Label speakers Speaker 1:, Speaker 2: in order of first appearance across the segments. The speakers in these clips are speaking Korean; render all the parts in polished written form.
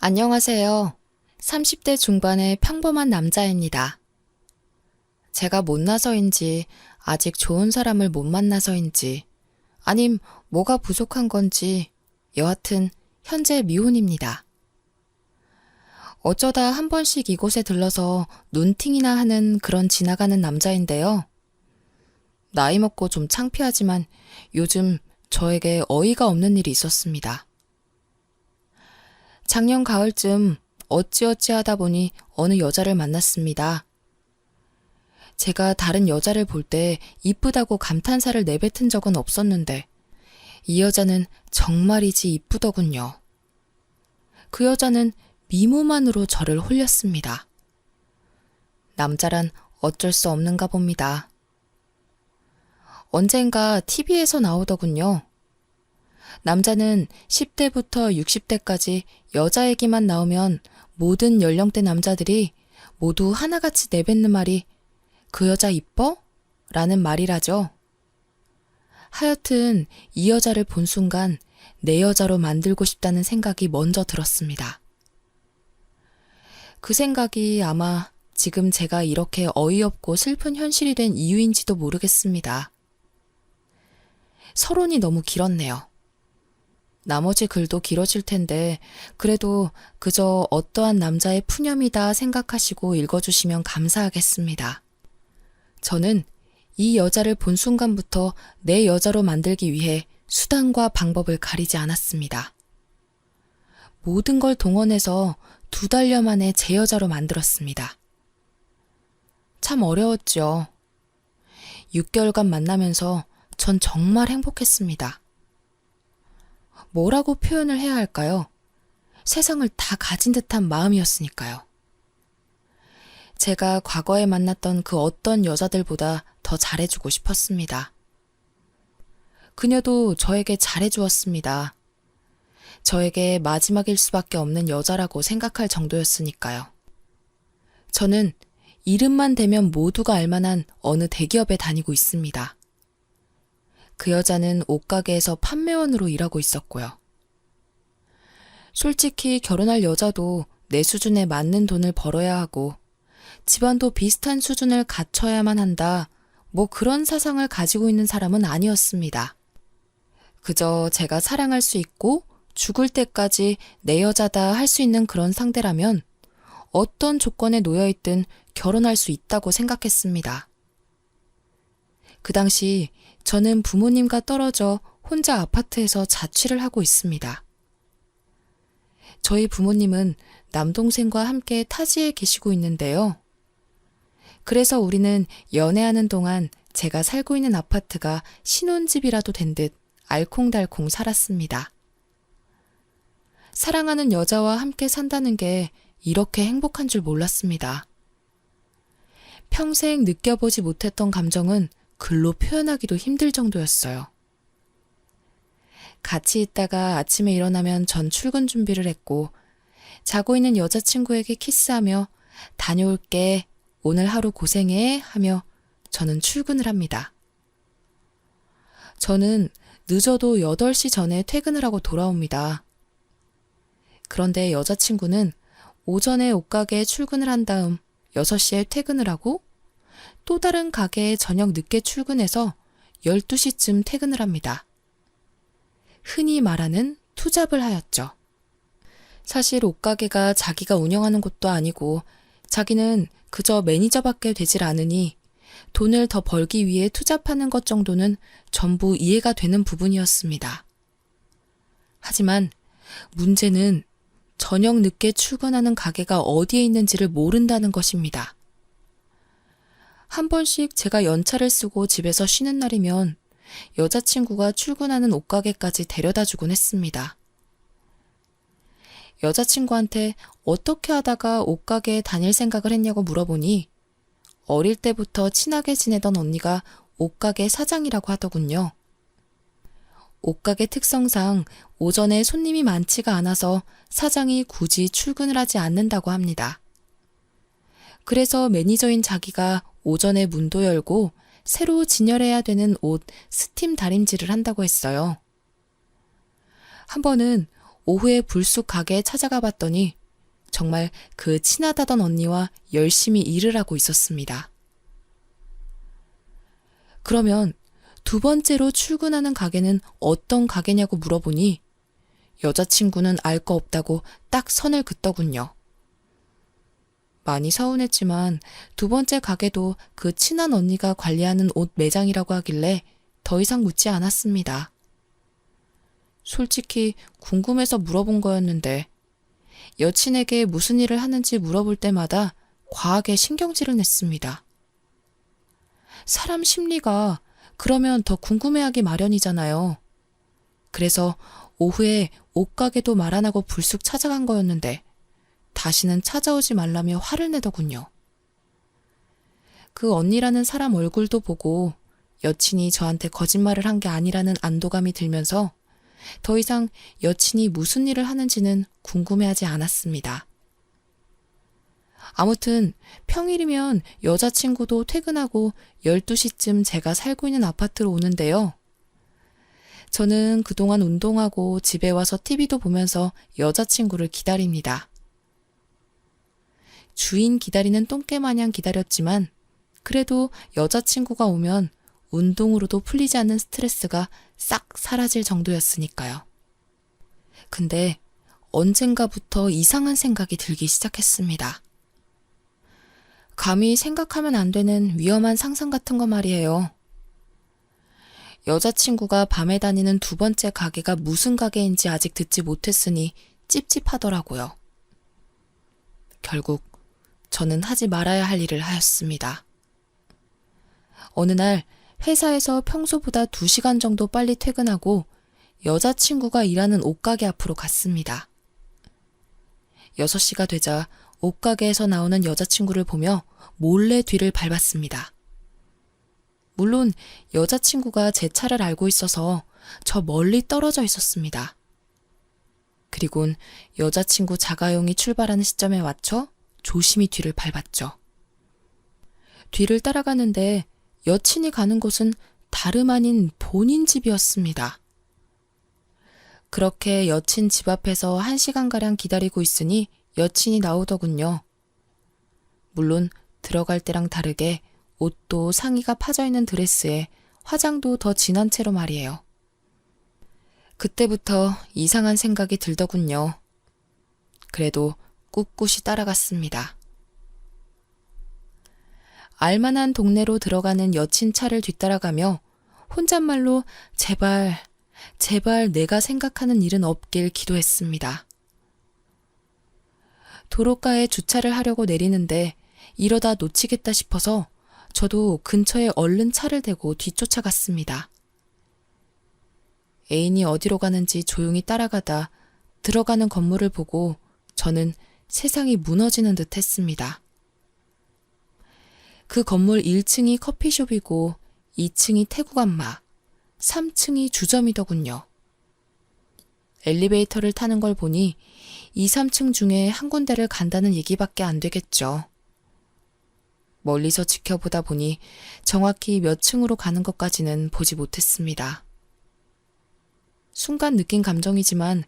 Speaker 1: 안녕하세요. 30대 중반의 평범한 남자입니다. 제가 못나서인지, 아직 좋은 사람을 못 만나서인지, 아님 뭐가 부족한 건지, 여하튼 현재 미혼입니다. 어쩌다 한 번씩 이곳에 들러서 눈팅이나 하는 그런 지나가는 남자인데요. 나이 먹고 좀 창피하지만 요즘 저에게 어이가 없는 일이 있었습니다. 작년 가을쯤 어찌어찌 하다 보니 어느 여자를 만났습니다. 제가 다른 여자를 볼 때 이쁘다고 감탄사를 내뱉은 적은 없었는데 이 여자는 정말이지 이쁘더군요. 그 여자는 미모만으로 저를 홀렸습니다. 남자란 어쩔 수 없는가 봅니다. 언젠가 TV에서 나오더군요. 남자는 10대부터 60대까지 여자 얘기만 나오면 모든 연령대 남자들이 모두 하나같이 내뱉는 말이 그 여자 이뻐? 라는 말이라죠. 하여튼 이 여자를 본 순간 내 여자로 만들고 싶다는 생각이 먼저 들었습니다. 그 생각이 아마 지금 제가 이렇게 어이없고 슬픈 현실이 된 이유인지도 모르겠습니다. 서론이 너무 길었네요. 나머지 글도 길어질 텐데 그래도 그저 어떠한 남자의 푸념이다 생각하시고 읽어주시면 감사하겠습니다. 저는 이 여자를 본 순간부터 내 여자로 만들기 위해 수단과 방법을 가리지 않았습니다. 모든 걸 동원해서 2달여 만에 제 여자로 만들었습니다. 참 어려웠죠. 6개월간 만나면서 전 정말 행복했습니다. 뭐라고 표현을 해야 할까요? 세상을 다 가진 듯한 마음이었으니까요. 제가 과거에 만났던 그 어떤 여자들보다 더 잘해주고 싶었습니다. 그녀도 저에게 잘해주었습니다. 저에게 마지막일 수밖에 없는 여자라고 생각할 정도였으니까요. 저는 이름만 대면 모두가 알만한 어느 대기업에 다니고 있습니다. 그 여자는 옷가게에서 판매원으로 일하고 있었고요. 솔직히 결혼할 여자도 내 수준에 맞는 돈을 벌어야 하고 집안도 비슷한 수준을 갖춰야만 한다, 뭐 그런 사상을 가지고 있는 사람은 아니었습니다. 그저 제가 사랑할 수 있고 죽을 때까지 내 여자다 할 수 있는 그런 상대라면 어떤 조건에 놓여있든 결혼할 수 있다고 생각했습니다. 그 당시 저는 부모님과 떨어져 혼자 아파트에서 자취를 하고 있습니다. 저희 부모님은 남동생과 함께 타지에 계시고 있는데요. 그래서 우리는 연애하는 동안 제가 살고 있는 아파트가 신혼집이라도 된 듯 알콩달콩 살았습니다. 사랑하는 여자와 함께 산다는 게 이렇게 행복한 줄 몰랐습니다. 평생 느껴보지 못했던 감정은 글로 표현하기도 힘들 정도였어요. 같이 있다가 아침에 일어나면 전 출근 준비를 했고 자고 있는 여자친구에게 키스하며 다녀올게, 오늘 하루 고생해 하며 저는 출근을 합니다. 저는 늦어도 8시 전에 퇴근을 하고 돌아옵니다. 그런데 여자친구는 오전에 옷가게에 출근을 한 다음 6시에 퇴근을 하고 또 다른 가게에 저녁 늦게 출근해서 12시쯤 퇴근을 합니다. 흔히 말하는 투잡을 하였죠. 사실 옷가게가 자기가 운영하는 곳도 아니고 자기는 그저 매니저밖에 되질 않으니 돈을 더 벌기 위해 투잡하는 것 정도는 전부 이해가 되는 부분이었습니다. 하지만 문제는 저녁 늦게 출근하는 가게가 어디에 있는지를 모른다는 것입니다. 한 번씩 제가 연차를 쓰고 집에서 쉬는 날이면 여자친구가 출근하는 옷가게까지 데려다 주곤 했습니다. 여자친구한테 어떻게 하다가 옷가게에 다닐 생각을 했냐고 물어보니 어릴 때부터 친하게 지내던 언니가 옷가게 사장이라고 하더군요. 옷가게 특성상 오전에 손님이 많지가 않아서 사장이 굳이 출근을 하지 않는다고 합니다. 그래서 매니저인 자기가 오전에 문도 열고 새로 진열해야 되는 옷 스팀 다림질을 한다고 했어요. 한 번은 오후에 불쑥 가게에 찾아가 봤더니 정말 그 친하다던 언니와 열심히 일을 하고 있었습니다. 그러면 두 번째로 출근하는 가게는 어떤 가게냐고 물어보니 여자친구는 알 거 없다고 딱 선을 긋더군요. 많이 서운했지만 두 번째 가게도 그 친한 언니가 관리하는 옷 매장이라고 하길래 더 이상 묻지 않았습니다. 솔직히 궁금해서 물어본 거였는데 여친에게 무슨 일을 하는지 물어볼 때마다 과하게 신경질을 냈습니다. 사람 심리가 그러면 더 궁금해하기 마련이잖아요. 그래서 오후에 옷가게도 말 안 하고 불쑥 찾아간 거였는데 다시는 찾아오지 말라며 화를 내더군요. 그 언니라는 사람 얼굴도 보고 여친이 저한테 거짓말을 한 게 아니라는 안도감이 들면서 더 이상 여친이 무슨 일을 하는지는 궁금해하지 않았습니다. 아무튼 평일이면 여자친구도 퇴근하고 12시쯤 제가 살고 있는 아파트로 오는데요. 저는 그동안 운동하고 집에 와서 TV도 보면서 여자친구를 기다립니다. 주인 기다리는 똥개 마냥 기다렸지만 그래도 여자친구가 오면 운동으로도 풀리지 않는 스트레스가 싹 사라질 정도였으니까요. 근데 언젠가부터 이상한 생각이 들기 시작했습니다. 감히 생각하면 안 되는 위험한 상상 같은 거 말이에요. 여자친구가 밤에 다니는 두 번째 가게가 무슨 가게인지 아직 듣지 못했으니 찝찝하더라고요. 결국 저는 하지 말아야 할 일을 하였습니다. 어느 날 회사에서 평소보다 2시간 정도 빨리 퇴근하고 여자친구가 일하는 옷가게 앞으로 갔습니다. 6시가 되자 옷가게에서 나오는 여자친구를 보며 몰래 뒤를 밟았습니다. 물론 여자친구가 제 차를 알고 있어서 저 멀리 떨어져 있었습니다. 그리곤 여자친구 자가용이 출발하는 시점에 맞춰 조심히 뒤를 밟았죠. 뒤를 따라가는데 여친이 가는 곳은 다름 아닌 본인 집이었습니다. 그렇게 여친 집 앞에서 1시간가량 기다리고 있으니 여친이 나오더군요. 물론 들어갈 때랑 다르게 옷도 상의가 파져있는 드레스에 화장도 더 진한 채로 말이에요. 그때부터 이상한 생각이 들더군요. 그래도 꿋꿋이 따라갔습니다. 알만한 동네로 들어가는 여친 차를 뒤따라가며 혼잣말로 제발 내가 생각하는 일은 없길 기도했습니다. 도로가에 주차를 하려고 내리는데 이러다 놓치겠다 싶어서 저도 근처에 얼른 차를 대고 뒤쫓아갔습니다. 애인이 어디로 가는지 조용히 따라가다 들어가는 건물을 보고 저는 세상이 무너지는 듯 했습니다. 그 건물 1층이 커피숍이고 2층이 태국 안마, 3층이 주점이더군요. 엘리베이터를 타는 걸 보니 2, 3층 중에 한 군데를 간다는 얘기밖에 안 되겠죠. 멀리서 지켜보다 보니 정확히 몇 층으로 가는 것까지는 보지 못했습니다. 순간 느낀 감정이지만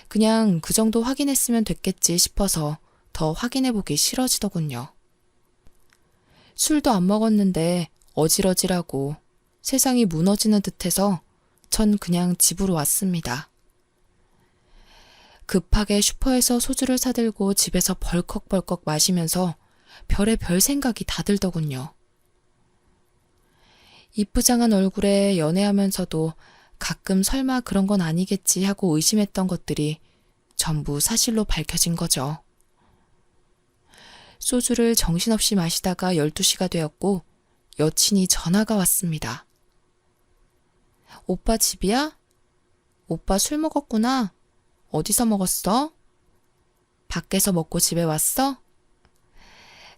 Speaker 1: 그냥 그 정도 확인했으면 됐겠지 싶어서 더 확인해보기 싫어지더군요. 술도 안 먹었는데 어질어질하고 세상이 무너지는 듯해서 전 그냥 집으로 왔습니다. 급하게 슈퍼에서 소주를 사들고 집에서 벌컥벌컥 마시면서 별의별 생각이 다 들더군요. 이쁘장한 얼굴에 연애하면서도 가끔 설마 그런 건 아니겠지 하고 의심했던 것들이 전부 사실로 밝혀진 거죠. 소주를 정신없이 마시다가 12시가 되었고 여친이 전화가 왔습니다. 오빠 집이야? 오빠 술 먹었구나. 어디서 먹었어? 밖에서 먹고 집에 왔어?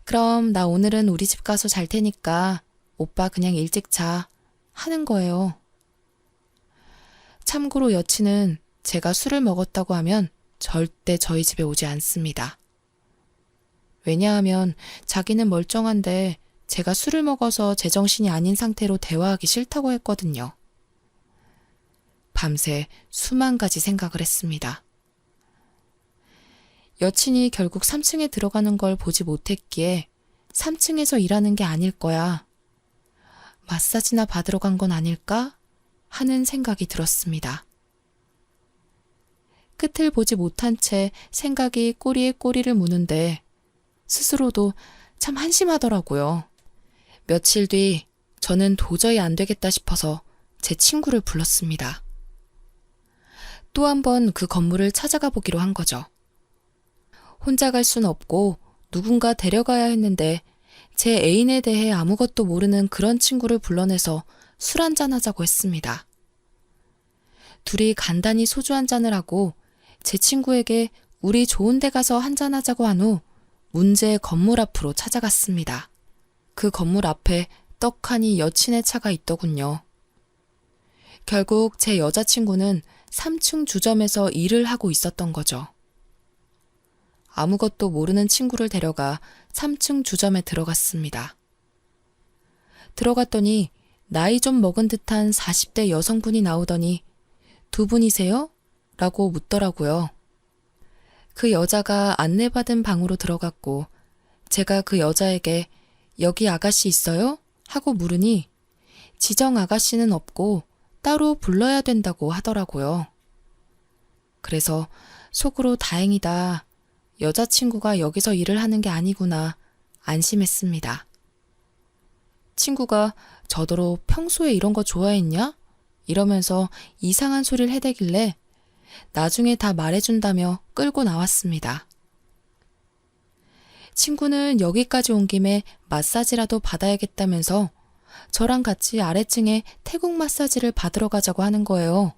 Speaker 1: 그럼 나 오늘은 우리 집 가서 잘 테니까 오빠 그냥 일찍 자 하는 거예요. 참고로 여친은 제가 술을 먹었다고 하면 절대 저희 집에 오지 않습니다. 왜냐하면 자기는 멀쩡한데 제가 술을 먹어서 제정신이 아닌 상태로 대화하기 싫다고 했거든요. 밤새 수만 가지 생각을 했습니다. 여친이 결국 3층에 들어가는 걸 보지 못했기에 3층에서 일하는 게 아닐 거야. 마사지나 받으러 간 건 아닐까? 하는 생각이 들었습니다. 끝을 보지 못한 채 생각이 꼬리에 꼬리를 무는데 스스로도 참 한심하더라고요. 며칠 뒤 저는 도저히 안 되겠다 싶어서 제 친구를 불렀습니다. 또 한 번 그 건물을 찾아가 보기로 한 거죠. 혼자 갈 순 없고 누군가 데려가야 했는데 제 애인에 대해 아무것도 모르는 그런 친구를 불러내서 술 한잔 하자고 했습니다. 둘이 간단히 소주 한 잔을 하고 제 친구에게 우리 좋은 데 가서 한잔 하자고 한 후 문제의 건물 앞으로 찾아갔습니다. 그 건물 앞에 떡하니 여친의 차가 있더군요. 결국 제 여자친구는 3층 주점에서 일을 하고 있었던 거죠. 아무것도 모르는 친구를 데려가 3층 주점에 들어갔습니다. 들어갔더니 나이 좀 먹은 듯한 40대 여성분이 나오더니 두 분이세요? 라고 묻더라고요. 그 여자가 안내받은 방으로 들어갔고 제가 그 여자에게 여기 아가씨 있어요? 하고 물으니 지정 아가씨는 없고 따로 불러야 된다고 하더라고요. 그래서 속으로 다행이다. 여자친구가 여기서 일을 하는 게 아니구나 안심했습니다. 친구가 저더러 평소에 이런 거 좋아했냐? 이러면서 이상한 소리를 해대길래 나중에 다 말해준다며 끌고 나왔습니다. 친구는 여기까지 온 김에 마사지라도 받아야겠다면서 저랑 같이 아래층에 태국 마사지를 받으러 가자고 하는 거예요.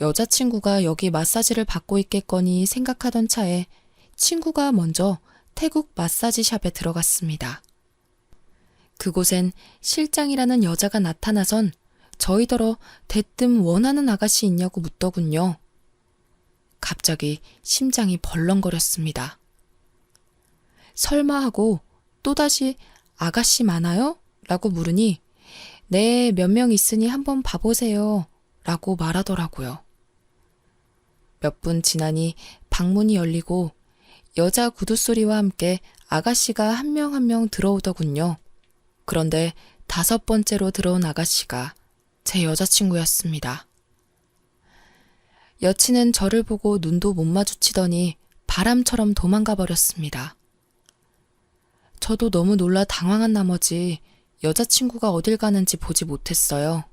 Speaker 1: 여자친구가 여기 마사지를 받고 있겠거니 생각하던 차에 친구가 먼저 태국 마사지 샵에 들어갔습니다. 그곳엔 실장이라는 여자가 나타나선 저희더러 대뜸 원하는 아가씨 있냐고 묻더군요. 갑자기 심장이 벌렁거렸습니다. 설마 하고 또다시 아가씨 많아요? 라고 물으니 네, 몇 명 있으니 한번 봐보세요. 라고 말하더라고요. 몇 분 지나니 방문이 열리고 여자 구두소리와 함께 아가씨가 한 명 한 명 들어오더군요. 그런데 5번째로 들어온 아가씨가 제 여자친구였습니다. 여친은 저를 보고 눈도 못 마주치더니 바람처럼 도망가 버렸습니다. 저도 너무 놀라 당황한 나머지 여자친구가 어딜 가는지 보지 못했어요.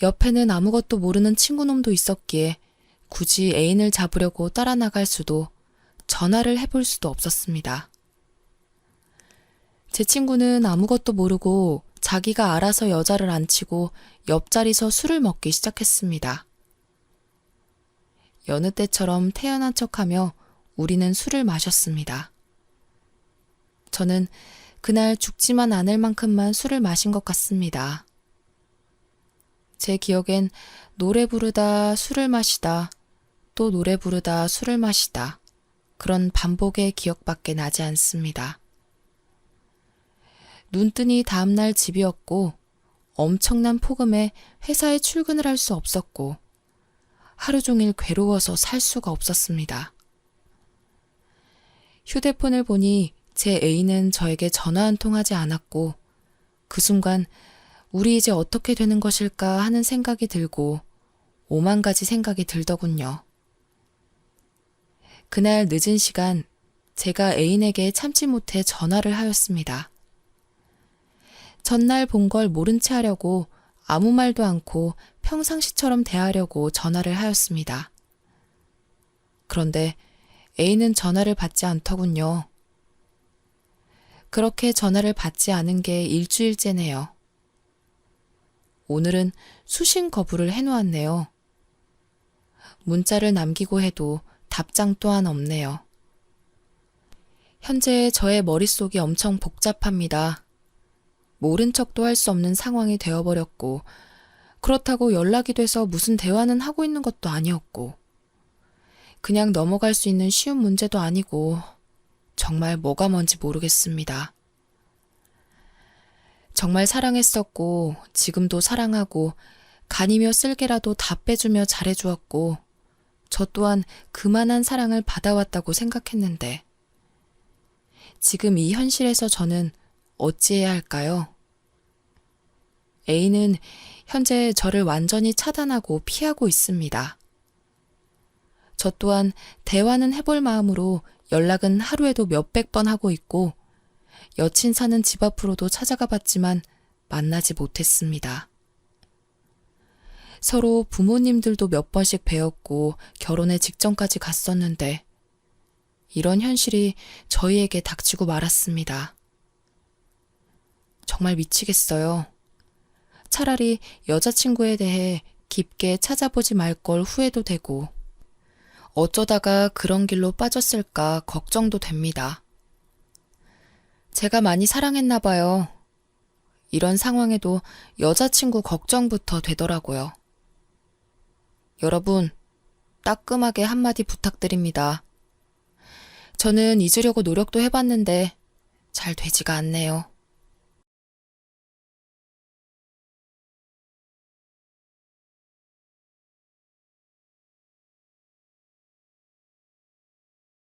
Speaker 1: 옆에는 아무것도 모르는 친구놈도 있었기에 굳이 애인을 잡으려고 따라 나갈 수도 전화를 해볼 수도 없었습니다. 제 친구는 아무것도 모르고 자기가 알아서 여자를 앉히고 옆자리서 술을 먹기 시작했습니다. 여느 때처럼 태연한 척하며 우리는 술을 마셨습니다. 저는 그날 죽지만 않을 만큼만 술을 마신 것 같습니다. 제 기억엔 노래 부르다 술을 마시다 또 노래 부르다 술을 마시다 그런 반복의 기억밖에 나지 않습니다. 눈뜨니 다음날 집이었고 엄청난 폭음에 회사에 출근을 할 수 없었고 하루 종일 괴로워서 살 수가 없었습니다. 휴대폰을 보니 제 애인은 저에게 전화 한 통 하지 않았고 그 순간 우리 이제 어떻게 되는 것일까 하는 생각이 들고 5만 가지 생각이 들더군요. 그날 늦은 시간 제가 애인에게 참지 못해 전화를 하였습니다. 전날 본 걸 모른 채 하려고 아무 말도 않고 평상시처럼 대하려고 전화를 하였습니다. 그런데 애인은 전화를 받지 않더군요. 그렇게 전화를 받지 않은 게 일주일째네요. 오늘은 수신 거부를 해놓았네요. 문자를 남기고 해도 답장 또한 없네요. 현재 저의 머릿속이 엄청 복잡합니다. 모른 척도 할 수 없는 상황이 되어버렸고 그렇다고 연락이 돼서 무슨 대화는 하고 있는 것도 아니었고 그냥 넘어갈 수 있는 쉬운 문제도 아니고 정말 뭐가 뭔지 모르겠습니다. 정말 사랑했었고 지금도 사랑하고 간이며 쓸개라도 다 빼주며 잘해주었고 저 또한 그만한 사랑을 받아왔다고 생각했는데, 지금 이 현실에서 저는 어찌해야 할까요? A는 현재 저를 완전히 차단하고 피하고 있습니다. 저 또한 대화는 해볼 마음으로 연락은 하루에도 몇백 번 하고 있고, 여친 사는 집 앞으로도 찾아가 봤지만 만나지 못했습니다. 서로 부모님들도 몇 번씩 뵈었고 결혼에 직전까지 갔었는데, 이런 현실이 저희에게 닥치고 말았습니다. 정말 미치겠어요. 차라리 여자친구에 대해 깊게 찾아보지 말 걸 후회도 되고, 어쩌다가 그런 길로 빠졌을까 걱정도 됩니다. 제가 많이 사랑했나 봐요. 이런 상황에도 여자친구 걱정부터 되더라고요. 여러분, 따끔하게 한마디 부탁드립니다. 저는 잊으려고 노력도 해봤는데 잘 되지가 않네요.